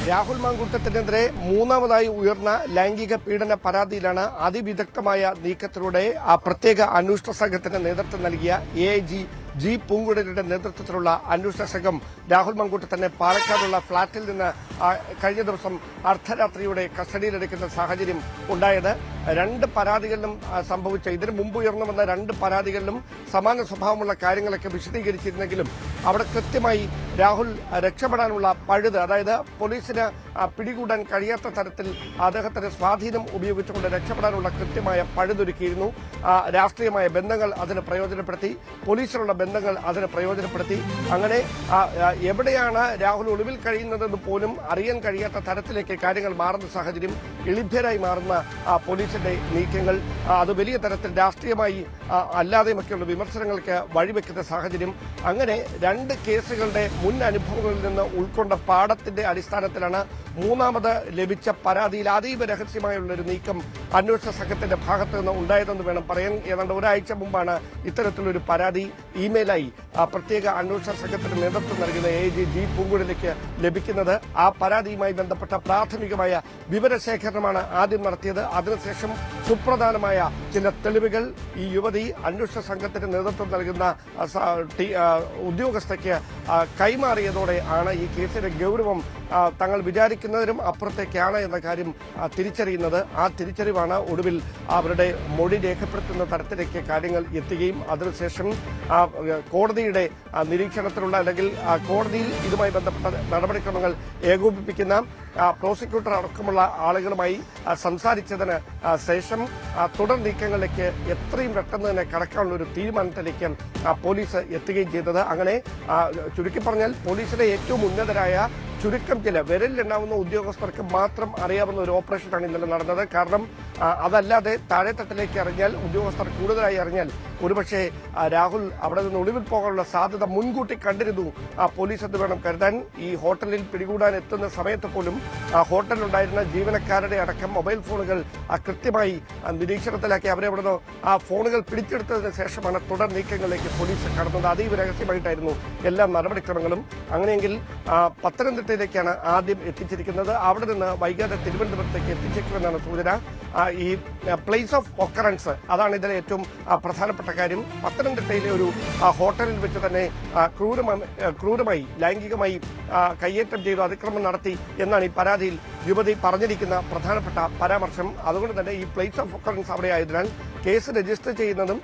രാഹുൽ മാങ്കൂട്ടത്തിനെതിരെ മൂന്നാമതായി ഉയർന്ന ലൈംഗിക പീഡന പരാതിയിലാണ് അതിവിദഗ്ധമായ നീക്കത്തിലൂടെ ആ പ്രത്യേക അന്വേഷണ സംഘത്തിന് നേതൃത്വം നൽകിയ എഐജി ജി പൂങ്കുഴലിയുടെ നേതൃത്വത്തിലുള്ള അന്വേഷണ സംഘം രാഹുൽ മാങ്കൂട്ടത്തിനെ പാലക്കാടുള്ള ഫ്ളാറ്റിൽ നിന്ന് കഴിഞ്ഞ ദിവസം അർദ്ധരാത്രിയോടെ കസ്റ്റഡിയിലെടുക്കുന്ന സാഹചര്യം ഉണ്ടായത്. രണ്ട് പരാതികളിലും സംഭവിച്ച ഇതിനു മുമ്പ് ഉയർന്നു വന്ന രണ്ട് പരാതികളിലും സമാന സ്വഭാവമുള്ള കാര്യങ്ങളൊക്കെ വിശദീകരിച്ചിരുന്നെങ്കിലും അവിടെ കൃത്യമായി രാഹുൽ രക്ഷപ്പെടാനുള്ള പഴുത്, അതായത് പോലീസിന് പിടികൂടാൻ കഴിയാത്ത തരത്തിൽ അദ്ദേഹത്തിന്റെ സ്വാധീനം ഉപയോഗിച്ചുകൊണ്ട് രക്ഷപ്പെടാനുള്ള കൃത്യമായ പഴുതൊരുക്കിയിരുന്നു. രാഷ്ട്രീയമായ ബന്ധങ്ങൾ അതിന് പ്രയോജനപ്പെടുത്തി, പോലീസിലുള്ള ബന്ധങ്ങൾ അതിന് പ്രയോജനപ്പെടുത്തി. അങ്ങനെ എവിടെയാണ് രാഹുൽ ഒളിവിൽ കഴിയുന്നതെന്ന് പോലും അറിയാൻ കഴിയാത്ത തരത്തിലേക്ക് കാര്യങ്ങൾ മാറുന്ന സാഹചര്യം, എളിഭ്യരായി മാറുന്ന പോലീസിന്റെ നീക്കങ്ങൾ അത് വലിയ തരത്തിൽ രാഷ്ട്രീയമായി അല്ലാതെയുമൊക്കെയുള്ള വിമർശനങ്ങൾക്ക് വഴിവെക്കുന്ന സാഹചര്യം. അങ്ങനെ രണ്ട് കേസുകളുടെ മുൻ അനുഭവങ്ങളിൽ നിന്ന് ഉൾക്കൊണ്ട പാഠത്തിന്റെ അടിസ്ഥാനത്തിലാണ് മൂന്നാമത് ലഭിച്ച പരാതിയിൽ അതീവ രഹസ്യമായുള്ളൊരു നീക്കം അന്വേഷണ സംഘത്തിന്റെ ഭാഗത്ത് നിന്ന് ഉണ്ടായതെന്ന് വേണം പറയാൻ. ഏതാണ്ട് ഒരാഴ്ച മുമ്പാണ് ഇത്തരത്തിലൊരു പരാതി ഇമെയിലായി പ്രത്യേക അന്വേഷണ സംഘത്തിന് നേതൃത്വം നൽകുന്ന എഐജി ജി പൂങ്കുഴലിക്ക് ലഭിക്കുന്നത്. ആ പരാതിയുമായി ബന്ധപ്പെട്ട പ്രാഥമികമായ വിവരശേഖരണമാണ് ആദ്യം നടത്തിയത്. അതിനുശേഷം സുപ്രധാനമായ ചില തെളിവുകൾ ഈ യുവതി അന്വേഷണ സംഘത്തിന് നേതൃത്വം നൽകുന്ന ഉദ്യോഗസ്ഥയ്ക്ക് കൈമാറിയതോടെ ആണ് ഈ കേസിന്റെ ഗൌരവം തങ്ങൾ വിചാരിക്കുന്നതിനും അപ്പുറത്തേക്കാണ് എന്ന കാര്യം തിരിച്ചറിയുന്നത്. ആ തിരിച്ചറിവാണ് ഒടുവിൽ അവരുടെ മൊഴി രേഖപ്പെടുത്തുന്ന തരത്തിലേക്ക് കാര്യങ്ങൾ എത്തുകയും അതിനുശേഷം കോടതിയുടെ നിരീക്ഷണത്തിലുള്ള അല്ലെങ്കിൽ കോടതിയിൽ ഇതുമായി ബന്ധപ്പെട്ട നടപടിക്രമങ്ങൾ ഏകോപിപ്പിക്കുന്ന പ്രോസിക്യൂട്ടർ അടക്കമുള്ള ആളുകളുമായി സംസാരിച്ചതിന് ശേഷം തുടർ നീക്കങ്ങളിലേക്ക് എത്രയും പെട്ടെന്ന് തന്നെ കടക്കാനുള്ള ഒരു തീരുമാനത്തിലേക്ക് പോലീസ് എത്തുകയും ചെയ്തത്. അങ്ങനെ ചുരുക്കി പറഞ്ഞാൽ പോലീസിലെ ഏറ്റവും ഉന്നതരായ ചുരുക്കം ചില വിരലിലെണ്ണാവുന്ന ഉദ്യോഗസ്ഥർക്ക് മാത്രം അറിയാവുന്ന ഒരു ഓപ്പറേഷനാണ് ഇന്നലെ നടന്നത്. കാരണം അതല്ലാതെ താഴെത്തട്ടിലേക്ക് അറിഞ്ഞാൽ, ഉദ്യോഗസ്ഥർ കൂടുതലായി അറിഞ്ഞാൽ ഒരുപക്ഷെ രാഹുൽ അവിടെ നിന്ന് ഒളിവിൽ പോകാനുള്ള സാധ്യത മുൻകൂട്ടി കണ്ടിരുന്നു പോലീസ് എന്ന് വേണം കരുതാൻ. ഈ ഹോട്ടലിൽ പിടികൂടാൻ എത്തുന്ന സമയത്ത് പോലും ഹോട്ടലിലുണ്ടായിരുന്ന ജീവനക്കാരുടെ അടക്കം മൊബൈൽ ഫോണുകൾ കൃത്യമായി നിരീക്ഷണത്തിലാക്കി അവരെ അവിടെ നിന്ന് ആ ഫോണുകൾ പിടിച്ചെടുത്തതിന് ശേഷമാണ് തുടർ നീക്കങ്ങളിലേക്ക് പോലീസ് കടന്നത്. അതീവ രഹസ്യമായിട്ടായിരുന്നു എല്ലാ നടപടിക്രമങ്ങളും. അങ്ങനെയെങ്കിൽ പത്തനംതിട്ടയിലേക്കാണ് ആദ്യം എത്തിച്ചിരിക്കുന്നത്. അവിടെ നിന്ന് വൈകാതെ തിരുവനന്തപുരത്തേക്ക് എത്തിച്ചേക്കുമെന്നാണ് സൂചന. ഈ പ്ലേസ് ഓഫ് ഒക്കറൻസ് അതാണ് ഇതിലെ ഏറ്റവും പ്രധാനപ്പെട്ട കാര്യം. പത്തനംതിട്ടയിലെ ഒരു ഹോട്ടലിൽ വെച്ച് തന്നെ ക്രൂരമായി ലൈംഗികമായി കയ്യേറ്റം ചെയ്തു, അതിക്രമം നടത്തി എന്നാണ് ഈ പരാതിയിൽ യുവതി പറഞ്ഞിരിക്കുന്ന പ്രധാനപ്പെട്ട പരാമർശം. അതുകൊണ്ട് തന്നെ ഈ പ്ലേസ് ഓഫ് ഒക്കറൻസ് അവിടെ ആയതിനാൽ കേസ് രജിസ്റ്റർ ചെയ്യുന്നതും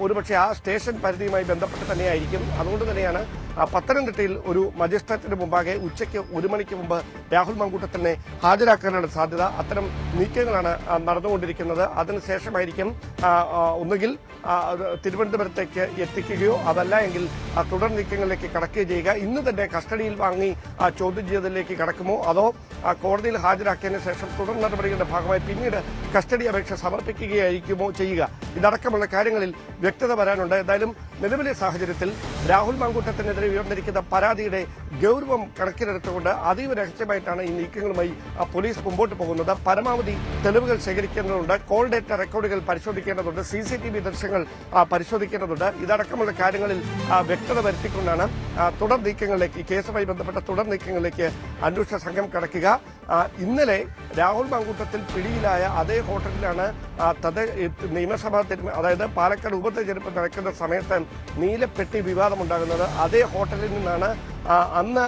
ഒരുപക്ഷെ ആ സ്റ്റേഷൻ പരിധിയുമായി ബന്ധപ്പെട്ട് തന്നെയായിരിക്കും. അതുകൊണ്ട് തന്നെയാണ് പത്തനംതിട്ടയിൽ ഒരു മജിസ്ട്രേറ്റിന് മുമ്പാകെ ഉച്ചയ്ക്ക് 1 മണിക്ക് മുമ്പ് രാഹുൽ മാങ്കൂട്ടത്തിനെ ഹാജരാക്കാനുള്ള സാധ്യത. അത്തരം നീക്കങ്ങളാണ് നടന്നുകൊണ്ടിരിക്കുന്നത്. അതിനുശേഷമായിരിക്കും ഒന്നുകിൽ തിരുവനന്തപുരത്തേക്ക് എത്തിക്കുകയോ അതല്ല എങ്കിൽ തുടർ നീക്കങ്ങളിലേക്ക് കടക്കുകയോ ചെയ്യുക. ഇന്ന് തന്നെ കസ്റ്റഡിയിൽ വാങ്ങി ചോദ്യം ചെയ്യലിലേക്ക് കടക്കുമോ അതോ കോടതിയിൽ ഹാജരാക്കിയതിനു ശേഷം തുടർ നടപടികളുടെ ഭാഗമായി പിന്നീട് കസ്റ്റഡി അപേക്ഷ സമർപ്പിക്കുകയായിരിക്കുമോ ചെയ്യുക? ഇതടക്കമുള്ള കാര്യങ്ങളിൽ വ്യക്തത വരാനുണ്ട്. എന്തായാലും നിലവിലെ സാഹചര്യത്തിൽ രാഹുൽ മാങ്കൂട്ടത്തിനെതിരെ ഉയർന്നിരിക്കുന്ന പരാതിയുടെ ഗൌരവം കണക്കിലെടുത്തുകൊണ്ട് അതീവ രഹസ്യമായിട്ടാണ് ഈ നീക്കങ്ങളുമായി പോലീസ് മുമ്പോട്ട് പോകുന്നത്. പരമാവധി തെളിവുകൾ ശേഖരിക്കേണ്ടതുണ്ട്, കോൾ ഡേറ്റ റെക്കോർഡുകൾ പരിശോധിക്കേണ്ടതുണ്ട്, CCTV ദൃശ്യങ്ങൾ പരിശോധിക്കേണ്ടതുണ്ട്. ഇതടക്കമുള്ള കാര്യങ്ങളിൽ വ്യക്തത വരുത്തിക്കൊണ്ടാണ് തുടർ നീക്കങ്ങളിലേക്ക്, ഈ കേസുമായി ബന്ധപ്പെട്ട തുടർ നീക്കങ്ങളിലേക്ക് അന്വേഷണ സംഘം കടക്കുക. ഇന്നലെ രാഹുൽ മാങ്കൂട്ടത്തിൽ പിടിയിലായ അതേ ഹോട്ടലിലാണ് നിയമസഭാ അതായത് പാലക്കാട് ഉപതെരഞ്ഞെടുപ്പ് നടക്കുന്ന സമയത്ത് നീലപ്പെട്ടി വിവാദമുണ്ടാകുന്നത്. അതേ ഹോട്ടലിൽ നിന്നാണ് അന്ന്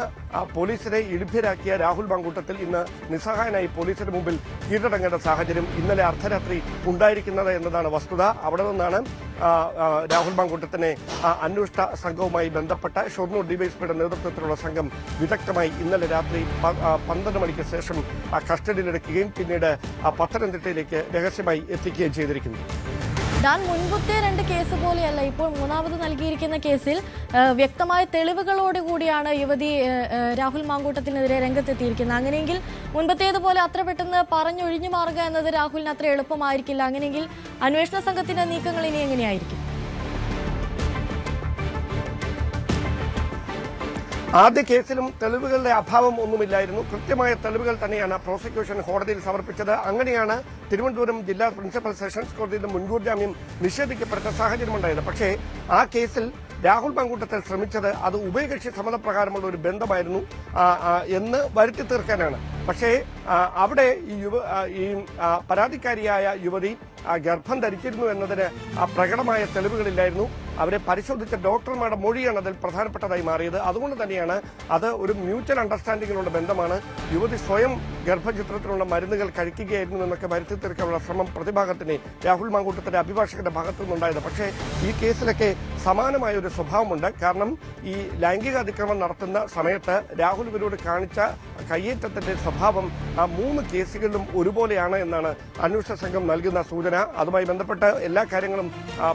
പോലീസിനെ ഇളിഭ്യരാക്കിയ രാഹുൽ മാങ്കൂട്ടത്തിൽ ഇന്ന് നിസ്സഹായനായി പോലീസിന് മുമ്പിൽ കീഴടങ്ങേണ്ട സാഹചര്യം ഇന്നലെ അർദ്ധരാത്രി ഉണ്ടായിരിക്കുന്നത് എന്നതാണ് വസ്തുത. അവിടെ നിന്നാണ് രാഹുൽ മാങ്കൂട്ടത്തിനെ അന്വേഷണ സംഘവുമായി ബന്ധപ്പെട്ട ഷൊർണൂർ ഡിവൈഎസ്പിയുടെ നേതൃത്വത്തിലുള്ള സംഘം വിദഗ്ധമായി ഇന്നലെ രാത്രി 12 മണിക്ക് ശേഷം കസ്റ്റഡിയിലെടുക്കുകയും പിന്നീട് പത്തനംതിട്ടയിലേക്ക് രഹസ്യമായി എത്തിക്കുകയും ചെയ്തിരിക്കുന്നു. മുൻപത്തെ രണ്ട് കേസ് പോലെയല്ല ഇപ്പോൾ മൂന്നാമത് നൽകിയിരിക്കുന്ന കേസിൽ വ്യക്തമായ തെളിവുകളോടുകൂടിയാണ് യുവതി രാഹുൽ മാങ്കൂട്ടത്തിനെതിരെ രംഗത്തെത്തിയിരിക്കുന്നത്. അങ്ങനെയെങ്കിൽ മുൻപത്തേതുപോലെ അത്ര പെട്ടെന്ന് പറഞ്ഞൊഴിഞ്ഞു മാറുക എന്നത് രാഹുലിന് അത്ര എളുപ്പമായിരിക്കില്ല. അങ്ങനെയെങ്കിൽ അന്വേഷണ സംഘത്തിന്റെ നീക്കങ്ങൾ ഇനി എങ്ങനെയായിരിക്കും? ആദ്യ കേസിലും തെളിവുകളുടെ അഭാവം ഒന്നുമില്ലായിരുന്നു. കൃത്യമായ തെളിവുകൾ തന്നെയാണ് പ്രോസിക്യൂഷൻ കോടതിയിൽ സമർപ്പിച്ചത്. അങ്ങനെയാണ് തിരുവനന്തപുരം ജില്ലാ പ്രിൻസിപ്പൽ സെഷൻസ് കോടതിയിൽ മുൻകൂർ ജാമ്യം നിഷേധിക്കപ്പെട്ട സാഹചര്യമുണ്ടായത്. പക്ഷേ ആ കേസിൽ രാഹുൽ മാങ്കൂട്ടത്തിൽ ശ്രമിച്ചത് അത് ഉഭയകക്ഷി സമ്മതപ്രകാരമുള്ള ഒരു ബന്ധമായിരുന്നു എന്ന് വരുത്തി തീർക്കാനാണ്. പക്ഷേ അവിടെ ഈ പരാതിക്കാരിയായ യുവതി ഗർഭം ധരിച്ചിരുന്നു എന്നതിന് പ്രകടമായ തെളിവുകളില്ലായിരുന്നു. അവരെ പരിശോധിച്ച ഡോക്ടർമാരുടെ മൊഴിയാണ് അതിൽ പ്രധാനപ്പെട്ടതായി മാറിയത്. അതുകൊണ്ട് തന്നെയാണ് അത് ഒരു മ്യൂച്വൽ അണ്ടർസ്റ്റാൻഡിങ്ങിലുള്ള ബന്ധമാണ്. യുവതി സ്വയം ഗർഭചിത്രത്തിനുള്ള മരുന്നുകൾ കഴിക്കുകയായിരുന്നു എന്നൊക്കെ വരുത്തി തീർക്കാനുള്ള ശ്രമം പ്രതിഭാഗത്തിന് രാഹുൽ മാങ്കൂട്ടത്തിന്റെ അഭിഭാഷകന്റെ ഭാഗത്തു നിന്നുണ്ടായത്. പക്ഷേ ഈ കേസിലൊക്കെ സമാനമായ ഒരു സ്വഭാവമുണ്ട്. കാരണം ഈ ലൈംഗിക അതിക്രമം നടത്തുന്ന സമയത്ത് രാഹുൽ ഇവരോട് കാണിച്ച കയ്യേറ്റത്തിന്റെ സ്വഭാവം ആ 3 കേസുകളിലും ഒരുപോലെയാണ് എന്നാണ് അന്വേഷണ സംഘം നൽകുന്ന സൂചന. അതുമായി ബന്ധപ്പെട്ട് എല്ലാ കാര്യങ്ങളും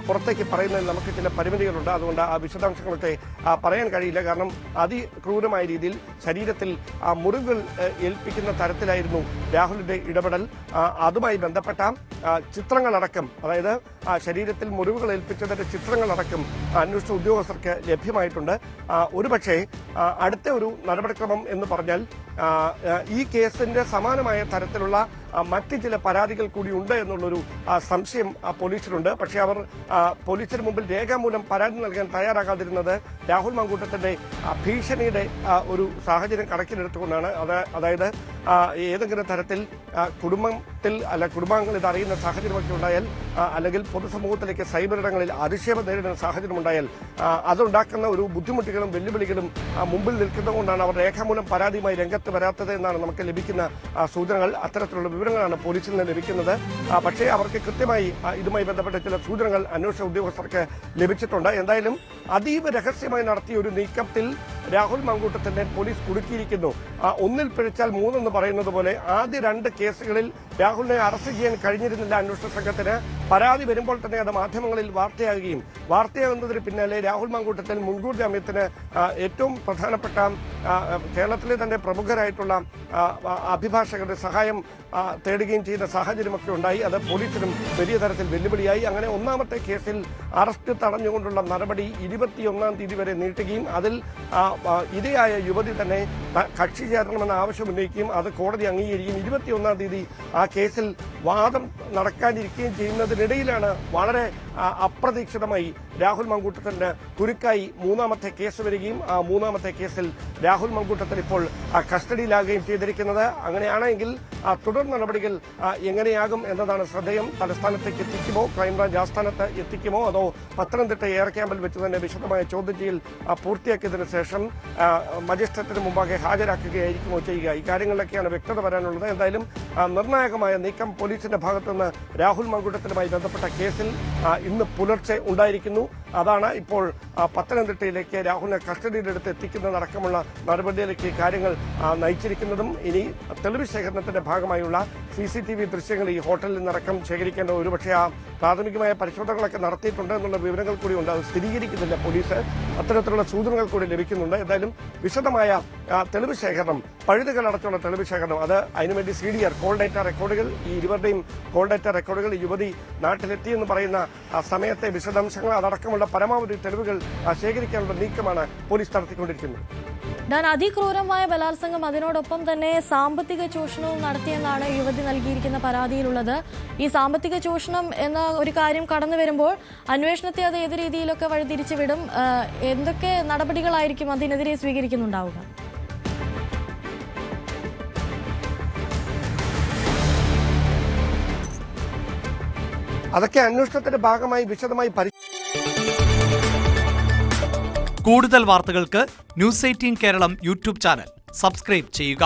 പുറത്തേക്ക് പറയുന്നതിൽ നമുക്ക് ചില പരിമിതികളുണ്ട്. അതുകൊണ്ട് ആ വിശദാംശങ്ങളൊക്കെ പറയാൻ കഴിയില്ല. കാരണം അതിക്രൂരമായ രീതിയിൽ ശരീരത്തിൽ മുറിവുകൾ ഏൽപ്പിക്കുന്ന തരത്തിലായിരുന്നു രാഹുലിന്റെ ഇടപെടൽ. അതുമായി ബന്ധപ്പെട്ട ചിത്രങ്ങളടക്കം, അതായത് ശരീരത്തിൽ മുറിവുകൾ ഏൽപ്പിച്ചതിന്റെ ചിത്രങ്ങളടക്കം അന്വേഷണ ഉദ്യോഗസ്ഥർക്ക് ലഭ്യമായിട്ടുണ്ട്. ഒരുപക്ഷെ അടുത്ത ഒരു നടപടിക്രമം എന്ന് പറഞ്ഞാൽ ഈ കേസിന്റെ സമാനമായ തരത്തിലുള്ള മറ്റ് ചില പരാതികൾ കൂടി ഉണ്ട് എന്നുള്ളൊരു സംശയം പോലീസിനുണ്ട്. പക്ഷേ അവർ പോലീസിന് മുമ്പിൽ രേഖാമൂലം പരാതി നൽകാൻ തയ്യാറാകാതിരുന്നത് രാഹുൽ മാങ്കൂട്ടത്തിന്റെ ഭീഷണിയുടെ ഒരു സാഹചര്യം കണക്കിലെടുത്തുകൊണ്ടാണ്. അതായത് ഏതെങ്കിലും തരത്തിൽ കുടുംബാംഗങ്ങൾ ഇത് അറിയുന്ന സാഹചര്യമൊക്കെ ഉണ്ടായാൽ, അല്ലെങ്കിൽ പൊതുസമൂഹത്തിലേക്ക് സൈബർ ഇടങ്ങളിൽ അധിക്ഷേപം നേരിടുന്ന സാഹചര്യം ഉണ്ടായാൽ അതുണ്ടാക്കുന്ന ഒരു ബുദ്ധിമുട്ടുകളും വെല്ലുവിളികളും മുമ്പിൽ നിൽക്കുന്നതുകൊണ്ടാണ് അവർ രേഖാമൂലം പരാതിയുമായി രംഗത്ത് വരാത്തത് എന്നാണ് നമുക്ക് ലഭിക്കുന്ന സൂചനകൾ. അത്തരത്തിലുള്ള വിവരങ്ങളാണ് പോലീസിൽ നിന്ന് ലഭിക്കുന്നത്. പക്ഷേ അവർക്ക് കൃത്യമായി ഇതുമായി ബന്ധപ്പെട്ട ചില സൂചനകൾ അന്വേഷണ ഉദ്യോഗസ്ഥർക്ക് ലഭിച്ചിട്ടുണ്ട്. എന്തായാലും അതീവ രഹസ്യമായി നടത്തിയ ഒരു നീക്കത്തിൽ രാഹുൽ മാങ്കൂട്ടത്തിനെ പോലീസ് കുടുക്കിയിരിക്കുന്നു. ഒന്നിൽ പിഴച്ചാൽ 3 എന്ന് പറയുന്നത് പോലെ ആദ്യ 2 കേസുകളിൽ രാഹുലിനെ അറസ്റ്റ് ചെയ്യാൻ കഴിഞ്ഞിരുന്നില്ല അന്വേഷണ സംഘത്തിന്. പരാതി വരുമ്പോൾ തന്നെ അത് മാധ്യമങ്ങളിൽ വാർത്തയാകുന്നതിന് പിന്നാലെ രാഹുൽ മാങ്കൂട്ടത്തിൽ മുൻകൂർ ജാമ്യത്തിന് ഏറ്റവും പ്രധാനപ്പെട്ട കേരളത്തിലെ തന്നെ പ്രമുഖരായിട്ടുള്ള അഭിഭാഷകരുടെ സഹായം തേടുകയും ചെയ്ത സാഹചര്യമൊക്കെ ഉണ്ടായി. അത് പോലീസിനും വലിയ തരത്തിൽ വെല്ലുവിളിയായി. അങ്ങനെ 1ാമത്തെ കേസിൽ അറസ്റ്റ് തടഞ്ഞുകൊണ്ടുള്ള നടപടി 21-ാം തീയതി വരെ നീട്ടുകയും അതിൽ ഇരയായ യുവതി തന്നെ കക്ഷി ചേരണമെന്ന ആവശ്യം ഉന്നയിക്കുകയും അത് കോടതി അംഗീകരിക്കുകയും 21-ാം തീയതി ആ കേസിൽ വാദം നടക്കാനിരിക്കുകയും ചെയ്യുന്നതിനിടയിലാണ് വളരെ അപ്രതീക്ഷിതമായി രാഹുൽ മാങ്കൂട്ടത്തിന് കുരുക്കായി 3ാമത്തെ കേസ് വരികയും ആ 3ാമത്തെ കേസിൽ രാഹുൽ മാങ്കൂട്ടത്തിൽ ഇപ്പോൾ കസ്റ്റഡിയിലാകുകയും ചെയ്തിരിക്കുന്നത്. അങ്ങനെയാണെങ്കിൽ തുടർ നടപടികൾ എങ്ങനെയാകും എന്നതാണ് ശ്രദ്ധേയം. തലസ്ഥാനത്തേക്ക് എത്തിക്കുമോ, ക്രൈംബ്രാഞ്ച് ആസ്ഥാനത്ത് എത്തിക്കുമോ, അതോ പത്തനംതിട്ട എയർ ക്യാമ്പിൽ വെച്ച് തന്നെ വിശദമായ ചോദ്യം ചെയ്യൽ പൂർത്തിയാക്കിയതിനു ശേഷം മജിസ്ട്രേറ്റിന് മുമ്പാകെ ഹാജരാക്കുകയായിരിക്കുമോ ചെയ്യുക? ഇക്കാര്യങ്ങളിലൊക്കെയാണ് വ്യക്തത വരാനുള്ളത്. എന്തായാലും നിർണായകമായ നീക്കം പോലീസിന്റെ ഭാഗത്തുനിന്ന് രാഹുൽ മാങ്കൂട്ടത്തിനുമായി ബന്ധപ്പെട്ട കേസിൽ ഇന്ന് പുലർച്ചെ ഉണ്ടായിരിക്കുന്നു. അതാണ് ഇപ്പോൾ പത്തനംതിട്ടയിലേക്ക് രാഹുലിനെ കസ്റ്റഡിയിലെടുത്ത് എത്തിക്കുന്നതടക്കമുള്ള നടപടിയിലേക്ക് കാര്യങ്ങൾ നയിച്ചിരിക്കുന്നതും. ഇനി തെളിവ് ശേഖരണത്തിന്റെ ഭാഗമായുള്ള CCTV ദൃശ്യങ്ങൾ ഈ ഹോട്ടലിൽ നിന്നടക്കം ശേഖരിക്കേണ്ട ഒരുപക്ഷെ ആ പ്രാഥമികമായ പരിശോധനകളൊക്കെ നടത്തിയിട്ടുണ്ട് എന്നുള്ള വിവരങ്ങൾ കൂടി ഉണ്ട്. അത് സ്ഥിരീകരിക്കുന്നില്ല പോലീസ്. അത്തരത്തിലുള്ള സൂചനകൾ കൂടി ലഭിക്കുന്നുണ്ട്. എന്തായാലും വിശദമായ തെളിവ് ശേഖരണം, പഴുതുകളടച്ചുള്ള തെളിവ് ശേഖരണം, അത് അതിനുവേണ്ടി CDR കോൾ ഡേറ്റ റെക്കോർഡുകൾ, ഈ ഇരുവരുടെയും കോൾ ഡേറ്റ റെക്കോർഡുകൾ, യുവതി നാട്ടിലെത്തിയെന്ന് പറയുന്ന സമയത്തെ വിശദാംശങ്ങൾ അതടക്കമുള്ള പരമാവധി തെളിവുകൾ ശേഖരിക്കാനുള്ള നീക്കമാണ് പോലീസ് നടത്തിക്കൊണ്ടിരിക്കുന്നത്. അതിക്രൂരമായ ബലാത്സംഗം, അതിനോടൊപ്പം തന്നെ സാമ്പത്തിക ചൂഷണവും നടത്തിയെന്നാണ് യുവതി നൽകിയിരിക്കുന്ന പരാതിയിലുള്ളത്. ഈ സാമ്പത്തിക ചൂഷണം എന്ന ഒരു കാര്യം കടന്നു വരുമ്പോൾ അന്വേഷണത്തെ അത് ഏത് രീതിയിലൊക്കെ വഴിതിരിച്ചു വിടും? എന്തൊക്കെ നടപടികളായിരിക്കും അതിനെതിരെ സ്വീകരിക്കുന്നുണ്ടാവുക? അതൊക്കെ അന്വേഷണത്തിന്റെ ഭാഗമായി വിശദമായി കൂടുതൽ വാർത്തകൾക്ക് News 18 Keralam YouTube channel subscribe ചെയ്യുക.